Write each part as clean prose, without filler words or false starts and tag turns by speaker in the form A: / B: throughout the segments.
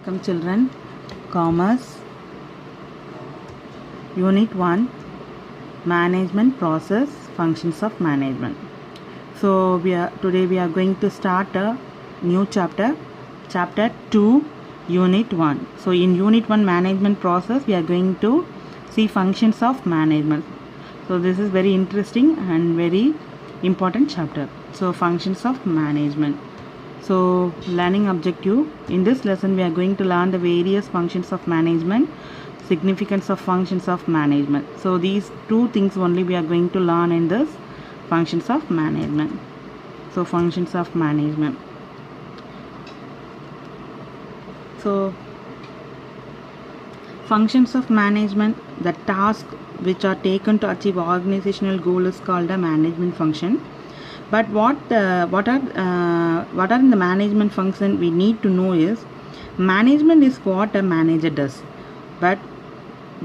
A: Welcome children. Commerce Unit 1 Management Process Functions of Management. So today we are going to start a new chapter 2 Unit 1. So in Unit 1 Management Process we are going to see functions of management. So this is very interesting and very important chapter. So functions of management. So learning objective, in this lesson we are going to learn the various functions of management, significance of functions of management. So these two things only we are going to learn in this functions of management. So functions of management. So functions of management, the task which are taken to achieve organizational goal is called a management function. But what are in the management function we need to know is, management is what a manager does, but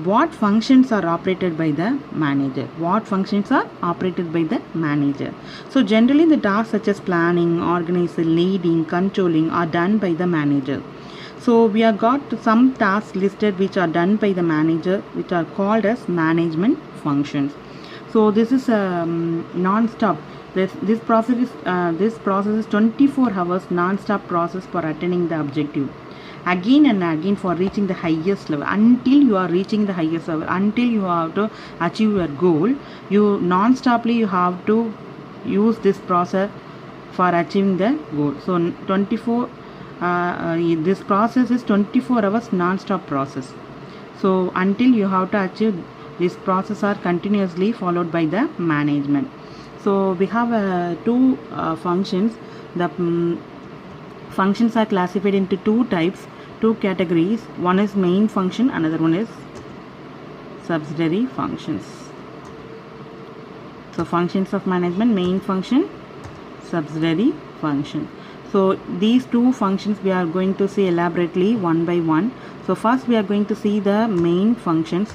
A: what functions are operated by the manager? What functions are operated by the manager? So generally the tasks such as planning, organizing, leading, controlling are done by the manager. So we have got some tasks listed which are done by the manager, which are called as management functions. So this is non-stop. This process is 24 hours non-stop process for attaining the objective, again and again, for reaching the highest level. Until you are reaching the highest level, until you have to achieve your goal, you non-stoply you have to use this process for achieving the goal. So this process is 24 hours non-stop process. So until you have to achieve, this process are continuously followed by the management. So we have two functions. The functions are classified into two types, two categories. One is main function, another one is subsidiary functions. So functions of management: main function, subsidiary function. So these two functions we are going to see elaborately one by one. So first we are going to see the main functions.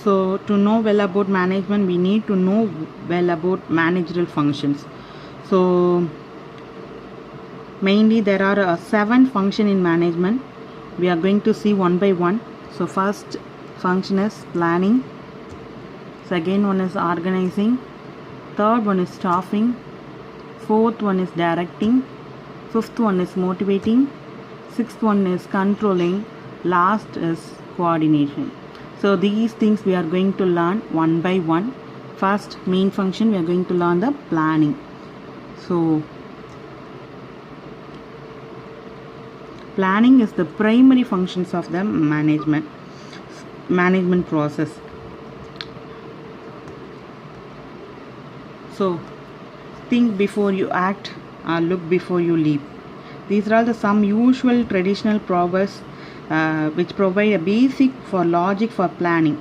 A: So to know well about management, we need to know well about managerial functions. So mainly there are 7 functions in management. We are going to see one by one. So first function is planning, second one is organizing, third one is staffing, fourth one is directing, fifth one is motivating, sixth one is controlling, last is coordination. So these things we are going to learn one by one. First, main function, we are going to learn the planning. So planning is the primary functions of the management process. So think before you act, or look before you leap. These are all some usual traditional proverbs which provide a basic for logic for planning.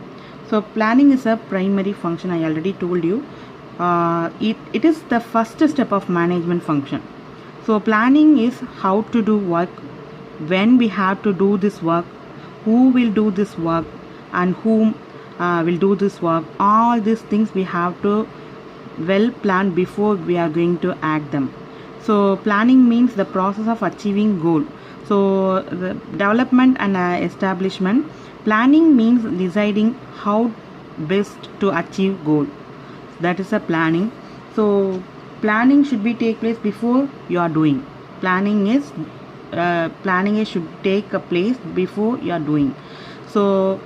A: So planning is a primary function, I already told you. It is the first step of management function. So planning is how to do work, when we have to do this work, who will do this work, and whom will do this work. All these things we have to well plan before we are going to act them. So planning means the process of achieving goal. So the development and establishment. Planning means deciding how best to achieve goal. That is a planning. So planning should be take place before you are doing. Planning should take a place before you are doing. So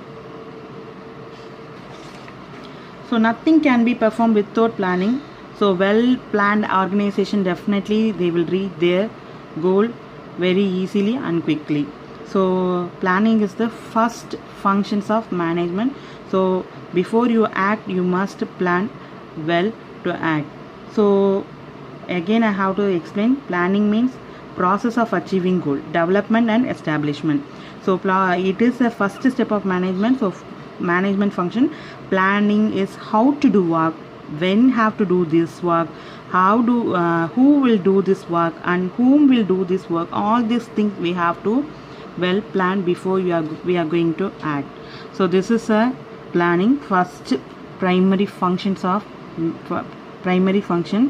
A: nothing can be performed without planning. So well planned organization, definitely they will reach their goal very easily and quickly. So planning is the first functions of management. So before you act, you must plan well to act. So again I have to explain, planning means process of achieving goal, development and establishment. So it is the first step of management. So management function, planning is how to do work, when have to do this work, who will do this work, and whom will do this work. All these things we have to well plan before we are going to act. So this is a planning, first primary functions of primary function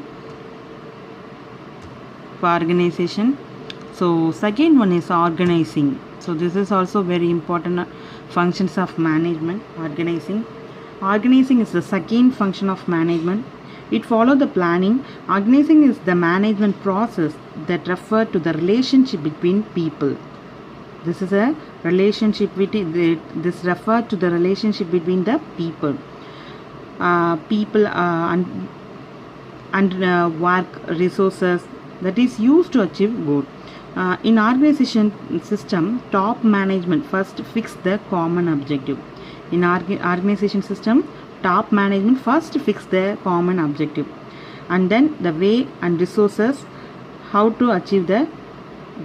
A: for organization. So second one is organizing. So this is also very important functions of management. Organizing is the second function of management. It follows the planning. Organizing is the management process that refer to the relationship between people. This is a relationship between this refer to the relationship between the people. And work resources that is used to achieve goal. In organization system, top management first fix the common objective. In organization system, top management first fix the common objective, and then the way and resources how to achieve the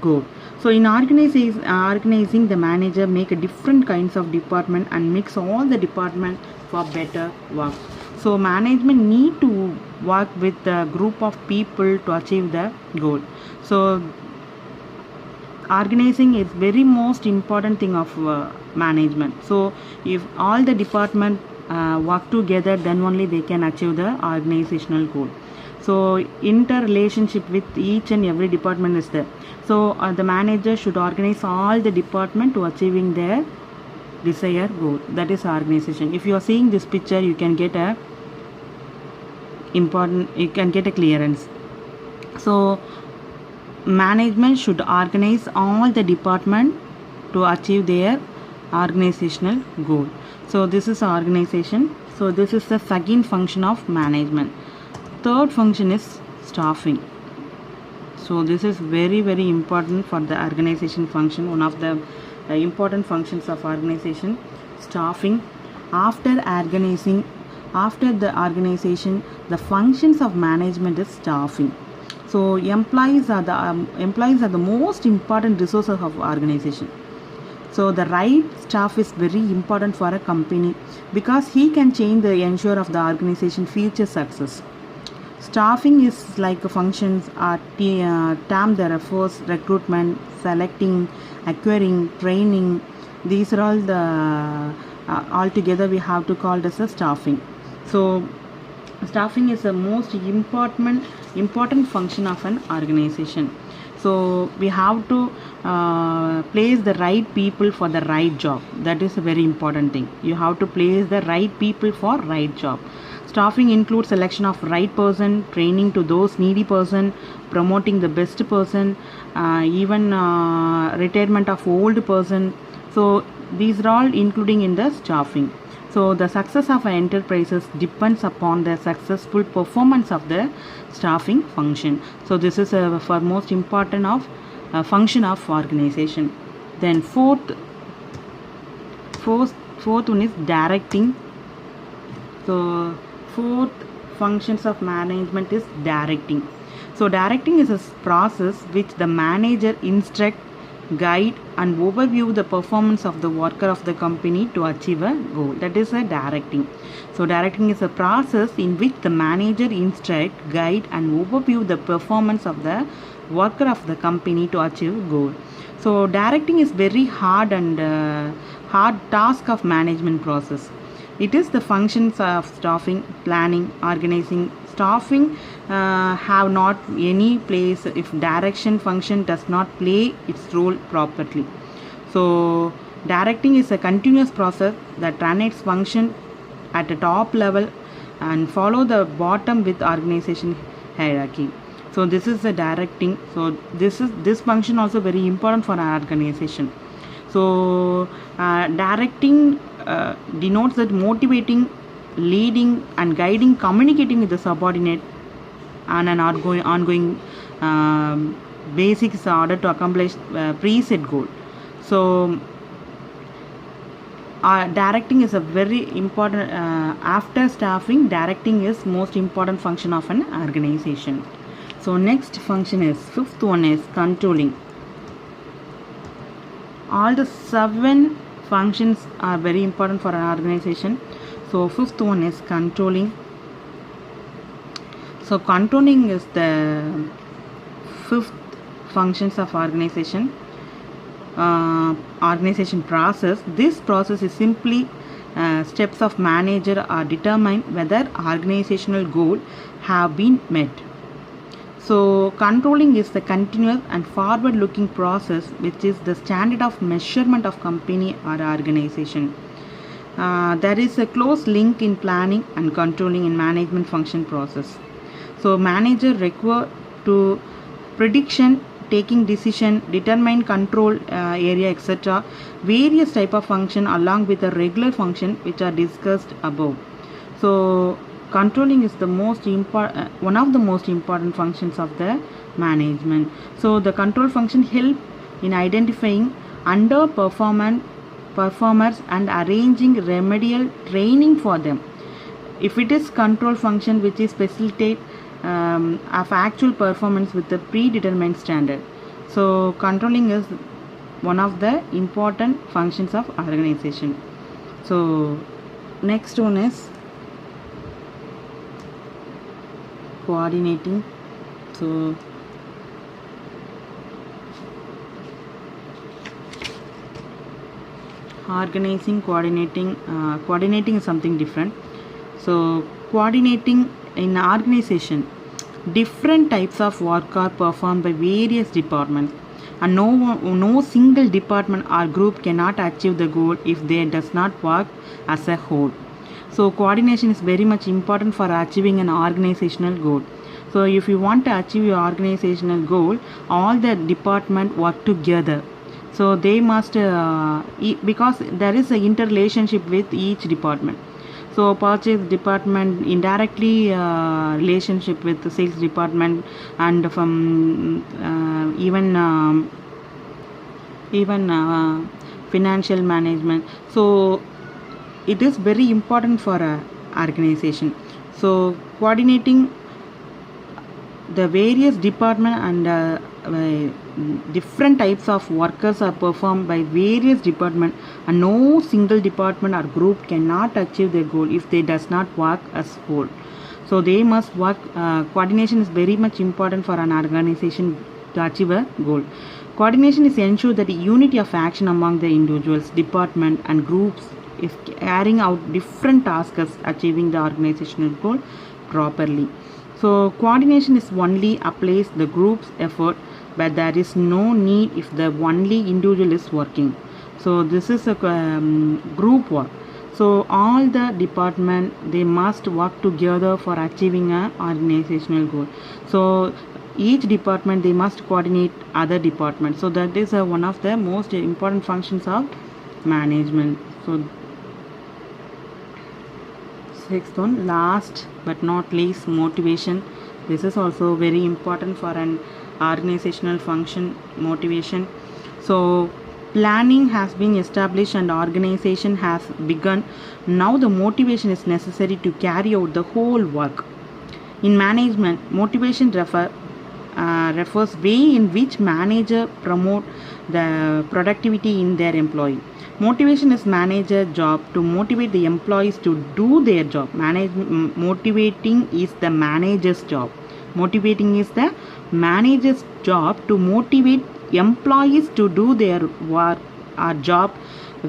A: goal. So in organizing, the manager make a different kinds of department and mix all the department for better work. So management need to work with a group of people to achieve the goal. So organizing is very most important thing of management. So if all the department work together, then only they can achieve the organizational goal. So interrelationship with each and every department is there. So the manager should organize all the department to achieving their desired goal. That is organization. If you are seeing this picture, you can get a clearance. So management should organize all the department to achieve their organizational goal. So this is organization. So this is the second function of management. Third function is staffing. So this is very very important for the organization function. One of the important functions of organization, staffing. After the organization, the functions of management is staffing. So employees are the most important resources of organization. So the right staff is very important for a company because he can change the ensure of the organization future success. Staffing is like functions are term that refers recruitment, selecting, acquiring, training. These are all the all together we have to call this a staffing. So staffing is the most important function of an organization. So we have to place the right people for the right job. That is a very important thing. You have to place the right people for right job. Staffing includes selection of right person, training to those needy person, promoting the best person, even retirement of old person. So these are all including in the staffing. So the success of an enterprises depends upon the successful performance of the staffing function. So this is for most important of function of organization. Then fourth one is directing. So fourth functions of management is directing. So directing is a process which the manager instruct, guide and overview the performance of the worker of the company to achieve a goal. That is a directing. So directing is a process in which the manager instruct, guide and overview the performance of the worker of the company to achieve a goal. So directing is very hard task of management process. It is the functions of staffing, planning, organizing. Staffing have not any place if direction function does not play its role properly. So directing is a continuous process that run its function at a top level and follow the bottom with organization hierarchy. So this is the directing. So this function also very important for our organization. So directing denotes that motivating, leading and guiding, communicating with the subordinate on an ongoing basics in order to accomplish preset goal. So directing is a very important after staffing, directing is most important function of an organization. So next function is fifth one is controlling. All the 7 functions are very important for an organization. So fifth one is controlling. So controlling is the fifth functions of organization. Organization process. This process is simply steps of manager are determine whether organizational goal have been met. So controlling is the continuous and forward looking process which is the standard of measurement of company or organization. There is a close link in planning and controlling in management function process. So manager require to prediction, taking decision, determine control area, etc. Various type of function along with the regular function which are discussed above. So controlling is the most important, one of the most important functions of the management. So the control function help in identifying underperformance performers and arranging remedial training for them. If it is control function which is facilitate of actual performance with the predetermined standard. So controlling is one of the important functions of organization. So next one is coordinating. So organizing, coordinating is something different. So coordinating in organization, different types of work are performed by various departments, and no single department or group cannot achieve the goal if they does not work as a whole. So coordination is very much important for achieving an organizational goal. So if you want to achieve your organizational goal, all the department work together. So they must because there is an interrelationship with each department. So purchase department indirectly relationship with the sales department, and from even financial management. So it is very important for a organization. So coordinating the various department and different types of workers are performed by various department, and no single department or group cannot achieve their goal if they does not work as whole. So they must work. Coordination is very much important for an organization to achieve a goal. Coordination is ensure that the unity of action among the individuals, department and groups is carrying out different tasks achieving the organizational goal properly. So coordination is only applies the group's effort, but there is no need if the only individual is working. So this is a group work. So all the department, they must work together for achieving a organizational goal. So each department, they must coordinate other departments. So that is one of the most important functions of management. So sixth one, last but not least, motivation. This is also very important for an organizational function, motivation. So planning has been established and organization has begun. Now the motivation is necessary to carry out the whole work. In management, motivation refers way in which manager promote the productivity in their employee. Motivation is manager job to motivate the employees to do their job. Motivating is the manager's job. Motivating is the manager's job to motivate employees to do their work or job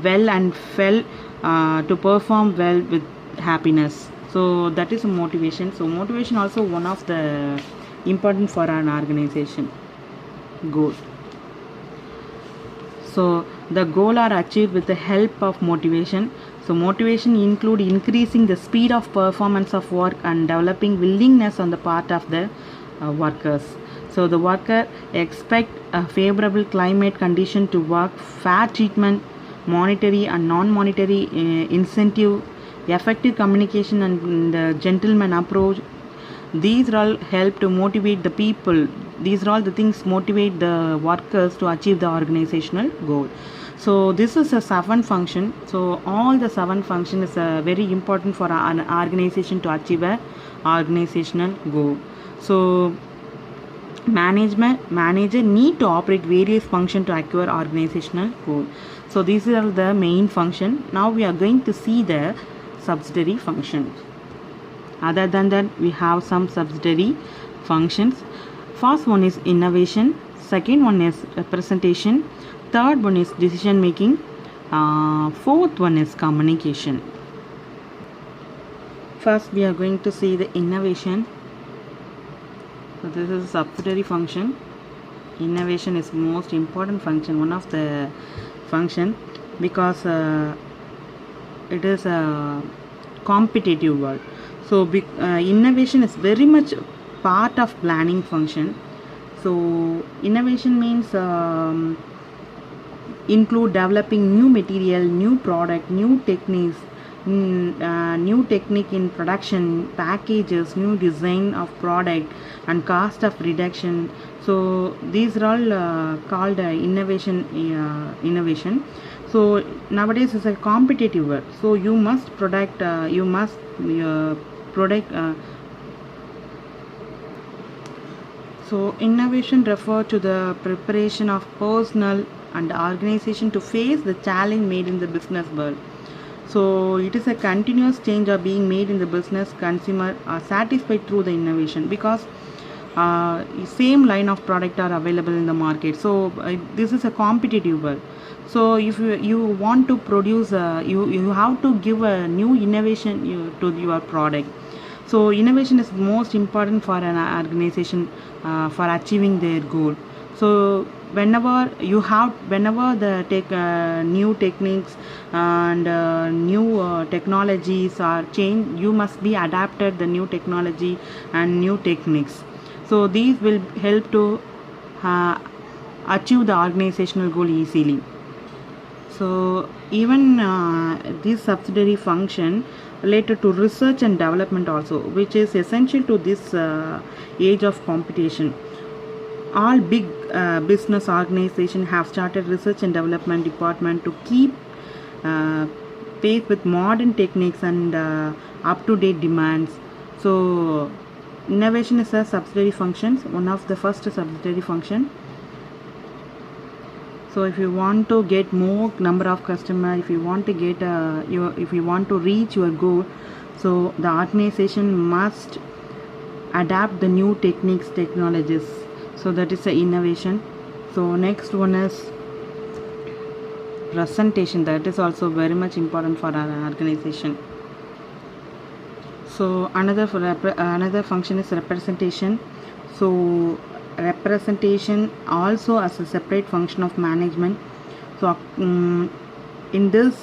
A: well and to perform well with happiness. So that is a motivation. So motivation also one of the important for an organization goal. So the goal are achieved with the help of motivation. So motivation include increasing the speed of performance of work and developing willingness on the part of the workers. So the worker expect a favorable climate condition to work, fair treatment, monetary and non-monetary incentive, effective communication and the gentleman approach. These all help to motivate the people. These are all the things motivate the workers to achieve the organizational goal. So this is a 7 function. So all the 7 function is very important for an organization to achieve a organizational goal. So manager need to operate various function to acquire organizational goal. So these are the main function. Now we are going to see the subsidiary functions. Other than that, we have some subsidiary functions. First one is innovation, second one is representation, third one is decision making, Fourth one is communication. First we are going to see the innovation. So this is a subsidiary function. Innovation is most important function, one of the function, because it is a competitive world. So innovation is very much part of planning function. So innovation means include developing new material, new product, new techniques, new technique in production, packages, new design of product, and cost of reduction. So these are all called innovation. So nowadays it's a competitive world. So you must product. So innovation refer to the preparation of personnel and organization to face the challenge made in the business world. So it is a continuous change of being made in the business. Consumer are satisfied through the innovation, because same line of product are available in the market. So this is a competitive world. So if you want to produce, you have to give a new innovation to your product. So innovation is most important for an organization for achieving their goal. So whenever the new techniques and new technologies are changed, you must be adapted the new technology and new techniques. So these will help to achieve the organizational goal easily. So even this subsidiary function related to research and development also, which is essential to this age of competition. All big business organizations have started research and development department to keep pace with modern techniques and up-to-date demands. So innovation is a subsidiary function, one of the first subsidiary function. So if you want to get more number of customer, if you want to get if you want to reach your goal, so the organization must adapt the new techniques, technologies. So that is the innovation. So next one is presentation. That is also very much important for our organization. So another function is representation. So representation also as a separate function of management. So in this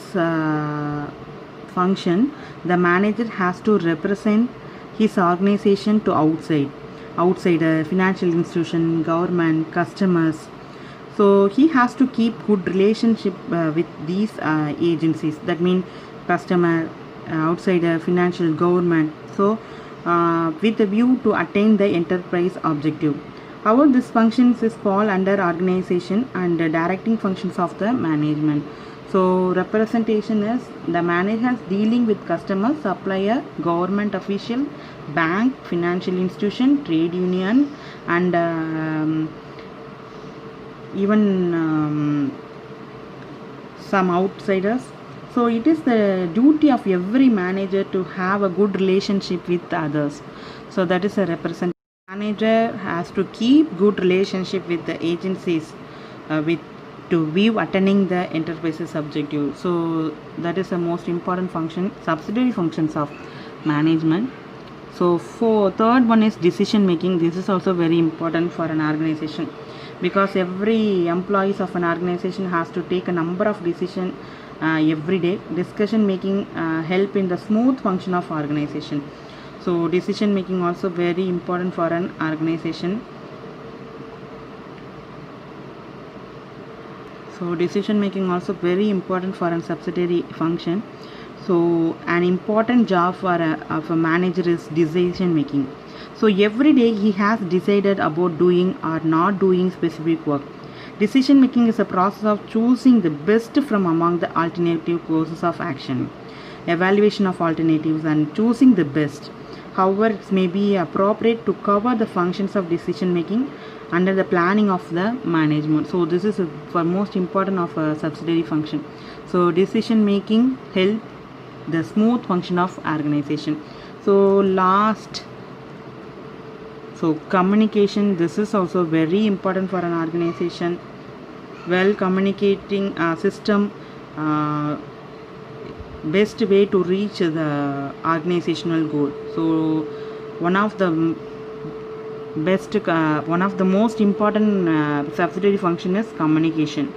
A: function, the manager has to represent his organization to outsider, financial institution, government, customers. So he has to keep good relationship with these agencies. That means customer, outsider, financial, government. So with a view to attain the enterprise objective. However, this functions is fall under organization and directing functions of the management. So representation is the manager dealing with customer, supplier, government official, bank, financial institution, trade union, and even some outsiders. So it is the duty of every manager to have a good relationship with others. So that is a representation. Manager has to keep good relationship with the agencies to view attaining the enterprise's objective. So that is the most important function, subsidiary functions of management. So third one is decision making. This is also very important for an organization, because every employees of an organization has to take a number of decisions every day. Discussion making help in the smooth function of organization. So decision making also very important for an organization. So decision making also very important for a subsidiary function. So an important job of a manager is decision making. So every day he has decided about doing or not doing specific work. Decision making is a process of choosing the best from among the alternative courses of action, evaluation of alternatives, and choosing the best. However, it may be appropriate to cover the functions of decision making under the planning of the management. So this is for most important of a subsidiary function. So decision making help the smooth function of organization. So communication, this is also very important for an organization. Well communicating system best way to reach the organizational goal. So one of the one of the most important subsidiary function is communication.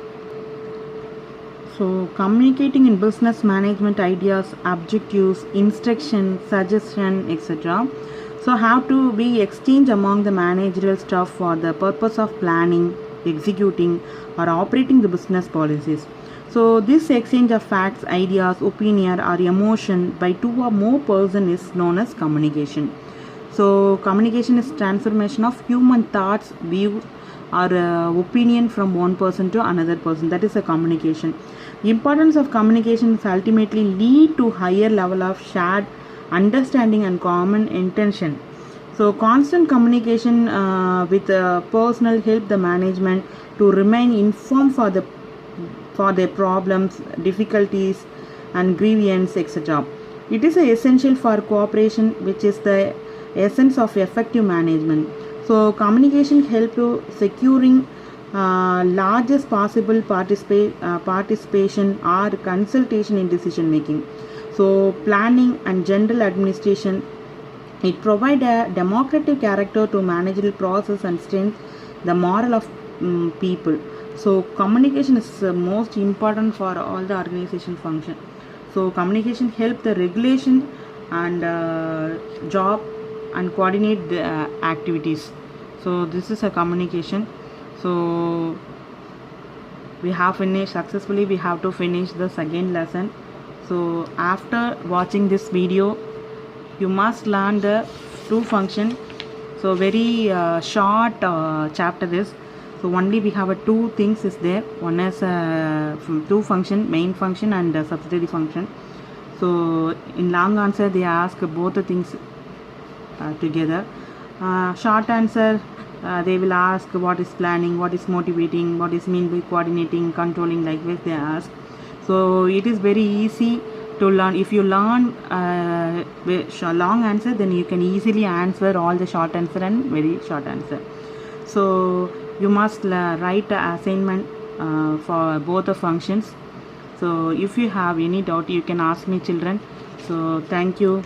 A: So communicating in business management ideas, objectives, instruction, suggestion, etc. So have to be exchanged among the managerial staff for the purpose of planning, executing, or operating the business policies. So this exchange of facts, ideas, opinion, or emotion by two or more person is known as communication. So communication is transformation of human thoughts, views, or opinion from one person to another person. That is a communication. Importance of communication is ultimately lead to higher level of shared understanding and common intention. So constant communication with personal help the management to remain informed for their problems, difficulties, and grievance, etc. It is essential for cooperation, which is the essence of effective management. So communication help to securing largest possible participation or consultation in decision making. So planning and general administration, it provide a democratic character to managerial process and strength the moral of people. So communication is most important for all the organization function. So communication help the regulation and job and coordinate the activities. So this is a communication. So we have finished successfully. We have to finish the second lesson. So after watching this video, you must learn the two function. So very short chapter is. So only we have two things is there. One is two function, main function and subsidiary function. So in long answer they ask both the things together. Short answer, they will ask what is planning, what is motivating, what is mean by coordinating, controlling, like this they ask. So it is very easy to learn. If you learn long answer, then you can easily answer all the short answer and very short answer. So you must write the assignment for both the functions. So if you have any doubt, you can ask me, children. So thank you.